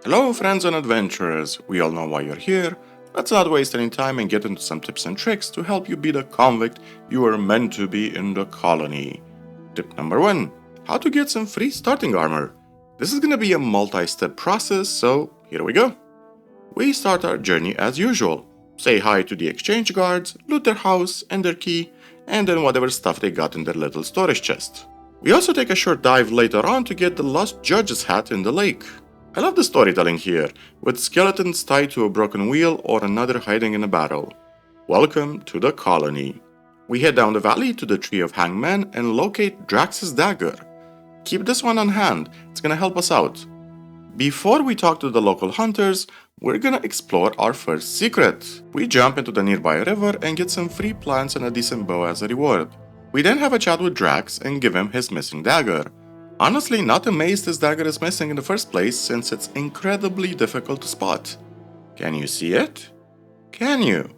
Hello friends and adventurers, we all know why you're here. Let's not waste any time and get into some tips and tricks to help you be the convict you were meant to be in the colony. Tip number 1. How to get some free starting armor. This is gonna be a multi-step process, so here we go. We start our journey as usual. Say hi to the exchange guards, loot their house and their key, and then whatever stuff they got in their little storage chest. We also take a short dive later on to get the lost judge's hat in the lake. I love the storytelling here, with skeletons tied to a broken wheel or another hiding in a barrel. Welcome to the colony. We head down the valley to the Tree of Hangmen and locate Drax's dagger. Keep this one on hand, it's gonna help us out. Before we talk to the local hunters, we're gonna explore our first secret. We jump into the nearby river and get some free plants and a decent bow as a reward. We then have a chat with Drax and give him his missing dagger. Honestly, not amazed his dagger is missing in the first place since it's incredibly difficult to spot. Can you see it? Can you?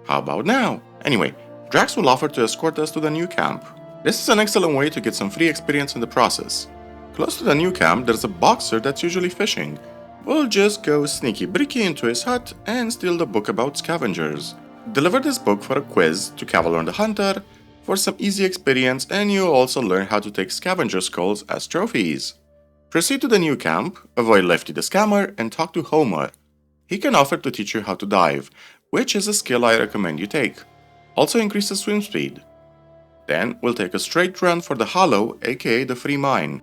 How about now? Anyway, Drax will offer to escort us to the new camp. This is an excellent way to get some free experience in the process. Close to the new camp, there's a boxer that's usually fishing. We'll just go sneaky bricky into his hut and steal the book about scavengers. Deliver this book for a quiz to Cavalorn the Hunter for some easy experience, and you'll also learn how to take scavenger skulls as trophies. Proceed to the new camp, avoid Lefty the Scammer, and talk to Homer. He can offer to teach you how to dive, which is a skill I recommend you take. Also increases swim speed. Then we'll take a straight run for the Hollow, aka the free mine.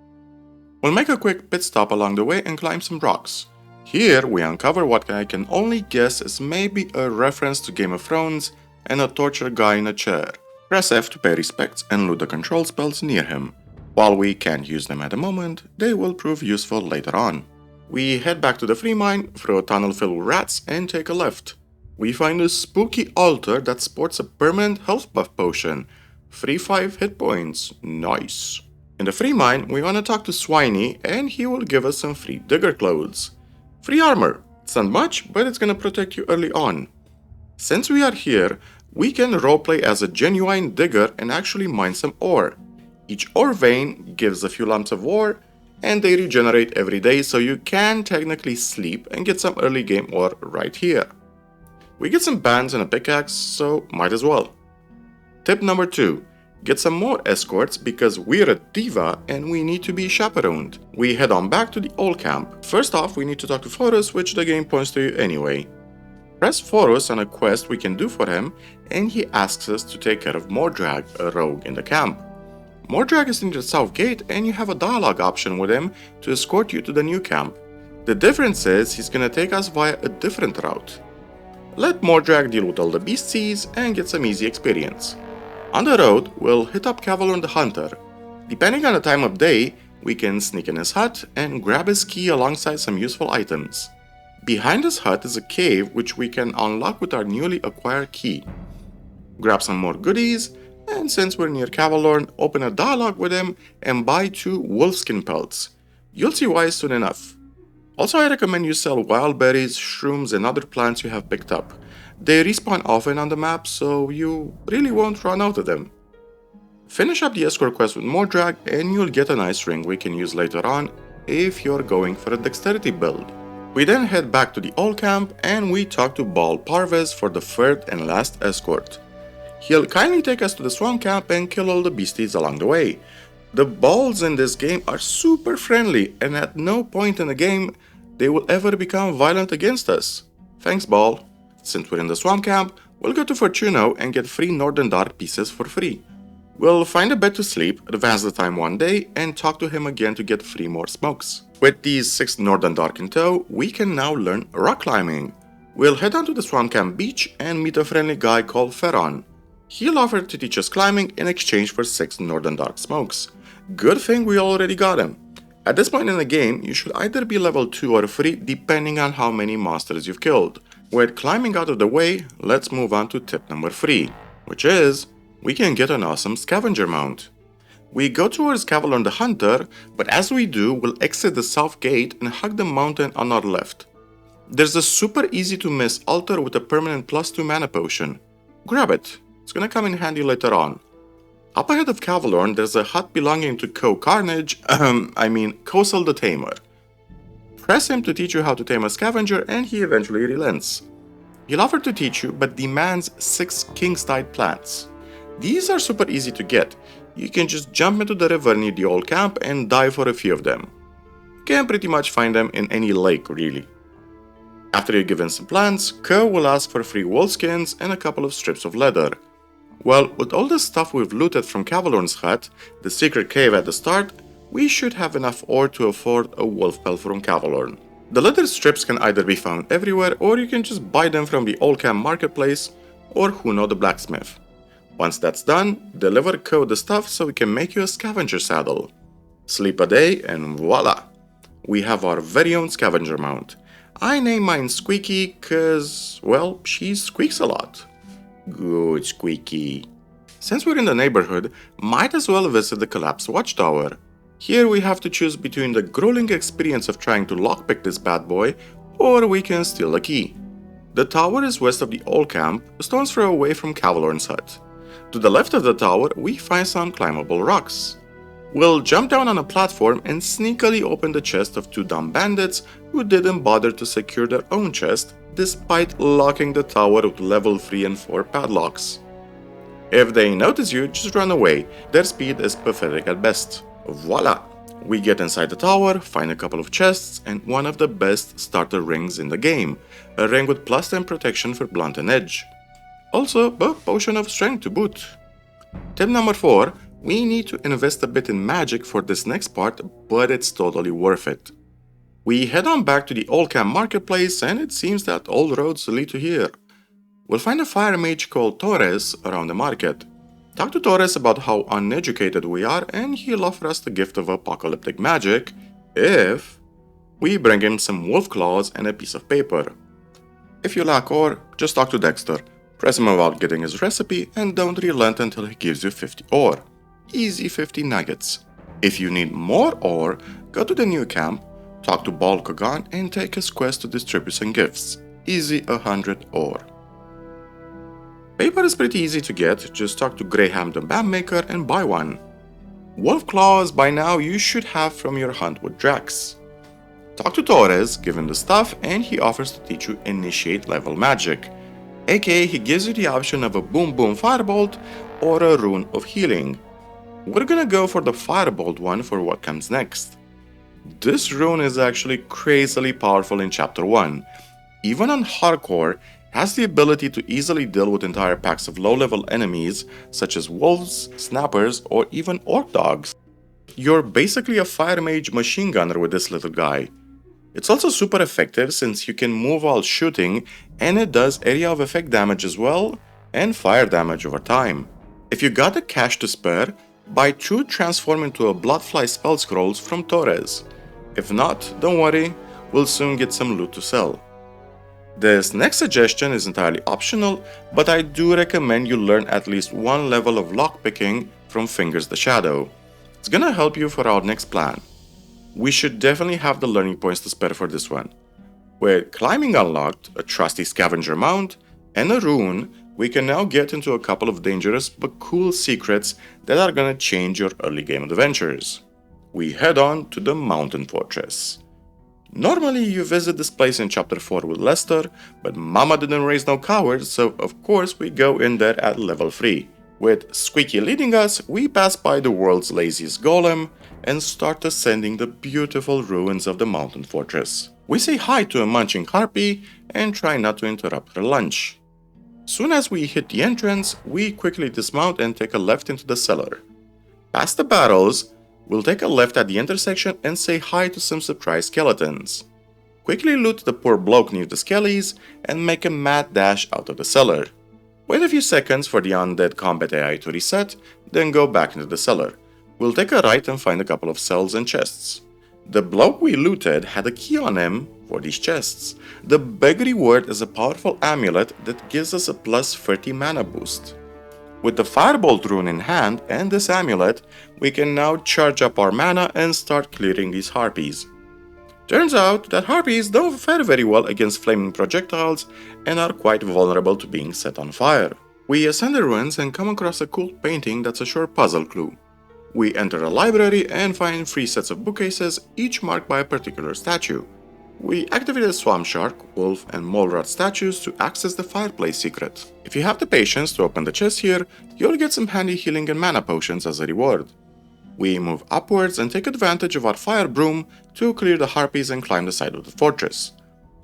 We'll make a quick pit stop along the way and climb some rocks. Here we uncover what I can only guess is maybe a reference to Game of Thrones and a tortured guy in a chair. Press F to pay respects and loot the control spells near him. While we can't use them at the moment, they will prove useful later on. We head back to the free mine, through a tunnel filled with rats, and take a left. We find a spooky altar that sports a permanent health buff potion. Free 5 hit points. Nice. In the free mine, we want to talk to Swiney and he will give us some free digger clothes. Free armor. It's not much, but it's gonna protect you early on. Since we are here, we can roleplay as a genuine digger and actually mine some ore. Each ore vein gives a few lumps of ore, and they regenerate every day, so you can technically sleep and get some early game ore right here. We get some bands and a pickaxe, so might as well. Tip number 2. Get some more escorts because we're a diva and we need to be chaperoned. We head on back to the old camp. First off, we need to talk to Forus, which the game points to you anyway. Press Forus on a quest we can do for him, and he asks us to take care of Mordrag, a rogue in the camp. Mordrag is near the south gate, and you have a dialogue option with him to escort you to the new camp. The difference is he's gonna take us via a different route. Let Mordrag deal with all the beasties and get some easy experience. On the road, we'll hit up Cavalorn the Hunter. Depending on the time of day, we can sneak in his hut and grab his key alongside some useful items. Behind his hut is a cave which we can unlock with our newly acquired key. Grab some more goodies, and since we're near Cavalorn, open a dialogue with him and buy 2 wolfskin pelts. You'll see why soon enough. Also, I recommend you sell wild berries, shrooms, and other plants you have picked up. They respawn often on the map, so you really won't run out of them. Finish up the escort quest with Mordrag, and you'll get a nice ring we can use later on if you're going for a dexterity build. We then head back to the old camp and we talk to Bal Parvez for the third and last escort. He'll kindly take us to the swamp camp and kill all the beasties along the way. The balls in this game are super friendly and at no point in the game they will ever become violent against us. Thanks, Bal. Since we're in the swamp camp, we'll go to Fortuno and get 3 Northern Dark pieces for free. We'll find a bed to sleep, advance the time one day, and talk to him again to get 3 more smokes. With these 6 Northern Dark in tow, we can now learn rock climbing. We'll head down to the swamp camp beach and meet a friendly guy called Ferron. He'll offer to teach us climbing in exchange for 6 Northern Dark smokes. Good thing we already got him. At this point in the game, you should either be level 2 or 3 depending on how many monsters you've killed. With climbing out of the way, let's move on to tip number 3, which is we can get an awesome scavenger mount. We go towards Cavalorn the Hunter, but as we do, we'll exit the south gate and hug the mountain on our left. There's a super easy to miss altar with a permanent +2 mana potion. Grab it, it's gonna come in handy later on. Up ahead of Cavalorn, there's a hut belonging to Kosal the Tamer. Press him to teach you how to tame a scavenger and he eventually relents. He'll offer to teach you but demands 6 king-side plants. These are super easy to get. You can just jump into the river near the old camp and dive for a few of them. You can pretty much find them in any lake really. After you're given some plants, Ko will ask for free wolf skins and a couple of strips of leather. Well, with all the stuff we've looted from Cavalorn's hut, the secret cave at the start, we should have enough ore to afford a wolf pelt from Cavalorn. The leather strips can either be found everywhere or you can just buy them from the old camp marketplace or Huno the blacksmith. Once that's done, deliver Ko the stuff so we can make you a scavenger saddle. Sleep a day and voila! We have our very own scavenger mount. I name mine Squeaky cause, well, she squeaks a lot. Good Squeaky. Since we're in the neighborhood, might as well visit the collapsed watchtower. Here we have to choose between the grueling experience of trying to lockpick this bad boy, or we can steal the key. The tower is west of the old camp, a stone's throw away from Cavalorn's hut. To the left of the tower, we find some climbable rocks. We'll jump down on a platform and sneakily open the chest of 2 dumb bandits who didn't bother to secure their own chest, despite locking the tower with level 3 and 4 padlocks. If they notice you, just run away. Their speed is pathetic at best. Voila! We get inside the tower, find a couple of chests, and one of the best starter rings in the game, a ring with plus 10 protection for blunt and edge. Also, a potion of strength to boot. Tip number 4, we need to invest a bit in magic for this next part, but it's totally worth it. We head on back to the old camp marketplace and it seems that all roads lead to here. We'll find a fire mage called Torres around the market. Talk to Torres about how uneducated we are and he'll offer us the gift of apocalyptic magic if we bring him some wolf claws and a piece of paper. If you lack ore, just talk to Dexter. Press him about getting his recipe and don't relent until he gives you 50 ore. Easy 50 nuggets. If you need more ore, go to the new camp, talk to Baal Kogan and take his quest to distribute some gifts. Easy 100 ore. Paper is pretty easy to get, just talk to Graham the Bam Maker and buy one. Wolf claws by now you should have from your hunt with Drax. Talk to Torres, give him the stuff and he offers to teach you initiate level magic. aka he gives you the option of a boom boom firebolt or a rune of healing. We're gonna go for the firebolt one for what comes next. This rune is actually crazily powerful in chapter 1. Even on hardcore, has the ability to easily deal with entire packs of low-level enemies such as wolves, snappers, or even orc dogs. You're basically a fire mage machine gunner with this little guy. It's also super effective since you can move while shooting and it does area of effect damage as well and fire damage over time. If you got the cash to spare, buy 2 transform into a bloodfly spell scrolls from Torres. If not, don't worry, we'll soon get some loot to sell. This next suggestion is entirely optional, but I do recommend you learn at least 1 level of lockpicking from Fingers the Shadow. It's gonna help you for our next plan. We should definitely have the learning points to spare for this one. With climbing unlocked, a trusty scavenger mount, and a rune, we can now get into a couple of dangerous but cool secrets that are gonna change your early game adventures. We head on to the Mountain Fortress. Normally you visit this place in chapter 4 with Lester, but Mama didn't raise no cowards, so of course we go in there at level 3. With Squeaky leading us, we pass by the world's laziest golem and start ascending the beautiful ruins of the Mountain Fortress. We say hi to a munching harpy and try not to interrupt her lunch. Soon as we hit the entrance, we quickly dismount and take a left into the cellar. Past the barrels, we'll take a left at the intersection and say hi to some surprised skeletons. Quickly loot the poor bloke near the skellies and make a mad dash out of the cellar. Wait a few seconds for the undead combat AI to reset, then go back into the cellar. We'll take a right and find a couple of cells and chests. The bloke we looted had a key on him for these chests. The Beggarly Word is a powerful amulet that gives us a plus 30 mana boost. With the Firebolt rune in hand and this amulet, we can now charge up our mana and start clearing these harpies. Turns out that harpies don't fare very well against flaming projectiles and are quite vulnerable to being set on fire. We ascend the ruins and come across a cool painting that's a sure puzzle clue. We enter a library and find 3 sets of bookcases, each marked by a particular statue. We activated Swamp Shark, Wolf, and Mole Rat statues to access the fireplace secret. If you have the patience to open the chest here, you'll get some handy healing and mana potions as a reward. We move upwards and take advantage of our fire broom to clear the harpies and climb the side of the fortress.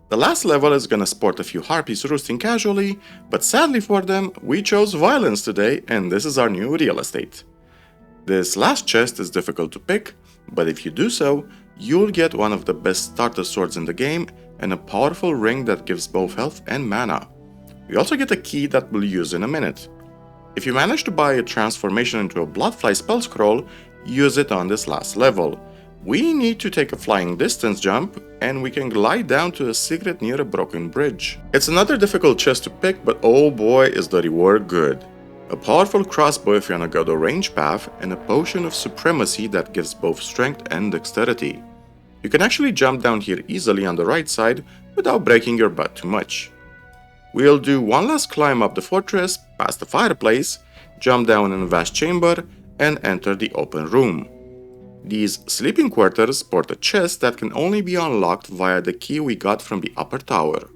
The last level is gonna sport a few harpies roosting casually, but sadly for them, we chose violence today and this is our new real estate. This last chest is difficult to pick, but if you do so, you'll get one of the best starter swords in the game and a powerful ring that gives both health and mana. We also get a key that we'll use in a minute. If you manage to buy a transformation into a Bloodfly spell scroll, use it on this last level. We need to take a flying distance jump and we can glide down to a secret near a broken bridge. It's another difficult chest to pick, but oh boy is the reward good. A powerful crossbow if you're on a Godo range path, and a potion of supremacy that gives both strength and dexterity. You can actually jump down here easily on the right side without breaking your butt too much. We'll do one last climb up the fortress, past the fireplace, jump down in a vast chamber, and enter the open room. These sleeping quarters sport a chest that can only be unlocked via the key we got from the upper tower.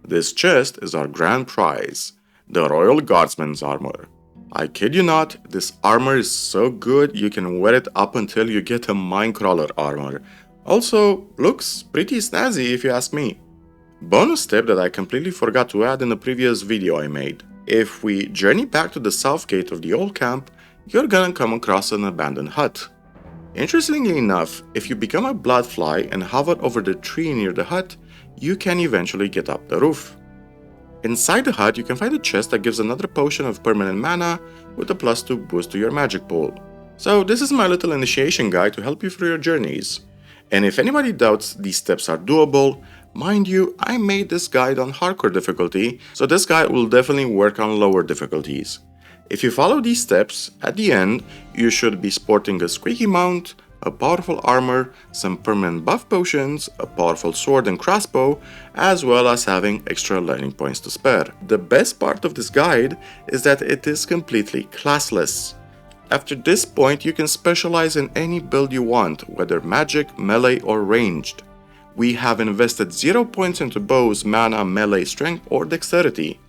This chest is our grand prize, the Royal Guardsman's armor. I kid you not, this armor is so good you can wear it up until you get a Minecrawler armor. Also, looks pretty snazzy if you ask me. Bonus tip that I completely forgot to add in a previous video I made. If we journey back to the south gate of the old camp, you're gonna come across an abandoned hut. Interestingly enough, if you become a Bloodfly and hover over the tree near the hut, you can eventually get up the roof. Inside the hut, you can find a chest that gives another potion of permanent mana with a +2 boost to your magic pool. So this is my little initiation guide to help you through your journeys. And if anybody doubts these steps are doable, mind you, I made this guide on hardcore difficulty, so this guide will definitely work on lower difficulties. If you follow these steps, at the end, you should be sporting a squeaky mount, a powerful armor, some permanent buff potions, a powerful sword and crossbow, as well as having extra learning points to spare. The best part of this guide is that it is completely classless. After this point, you can specialize in any build you want, whether magic, melee, or ranged. We have invested 0 points into bows, mana, melee, strength, or dexterity.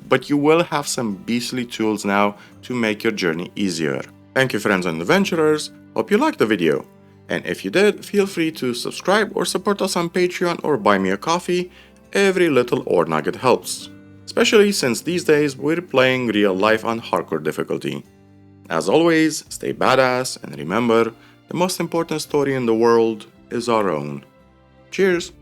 But you will have some beastly tools now to make your journey easier. Thank you friends and adventurers, hope you liked the video. And if you did, feel free to subscribe or support us on Patreon or buy me a coffee. Every little ore nugget helps. Especially since these days we're playing real life on hardcore difficulty. As always, stay badass and remember, the most important story in the world is our own. Cheers!